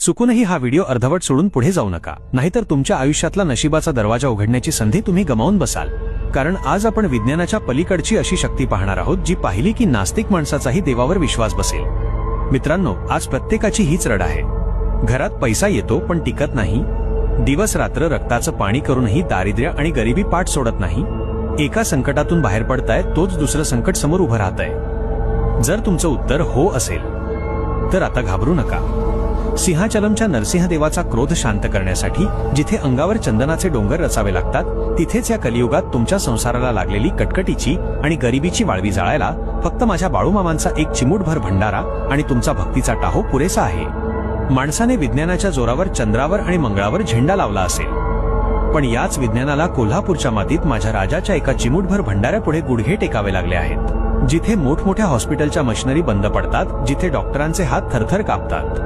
चुकूनही हा व्हिडिओ अर्धवट सोडून पुढे जाऊ नका, नाहीतर तुमच्या आयुष्यातला नशिबाचा दरवाजा उघडण्याची संधी तुम्ही गमावून बसाल. कारण आज आपण विज्ञानाच्या पलीकडची अशी शक्ती पाहणार आहोत जी पाहिली की नास्तिक माणसाचाही देवावर विश्वास बसेल. मित्रांनो, आज प्रत्येकाची हीच रड आहे. घरात पैसा येतो पण टिकत नाही. दिवस रात्र रक्ताचं पाणी करूनही दारिद्र्य आणि गरिबी पाठ सोडत नाही. एका संकटातून बाहेर पडताय तोच दुसरं संकट समोर उभं राहतंय. जर तुमचं उत्तर हो असेल तर आता घाबरू नका. सिंहाचलमच्या नरसिंहदेवाचा क्रोध शांत करण्यासाठी जिथे अंगावर चंदनाचे डोंगर रचावे लागतात, तिथेच या कलियुगात तुमच्या संसाराला लागलेली कटकटीची आणि गरिबीची वाळवी जाळायला फक्त माझ्या बाळूमामांचा एक चिमूटभर भंडारा आणि तुमचा भक्तीचा टाहो पुरेसा आहे. माणसाने विज्ञानाच्या जोरावर चंद्रावर आणि मंगळावर झेंडा लावला असेल, पण याच विज्ञानाला कोल्हापूरच्या मातीत माझ्या राजाच्या एका चिमूटभर भंडाऱ्यापुढे गुडघे टेकावे लागले आहेत. जिथे मोठमोठ्या हॉस्पिटलच्या मशिनरी बंद पडतात, जिथे डॉक्टरांचे हात थरथर कापतात,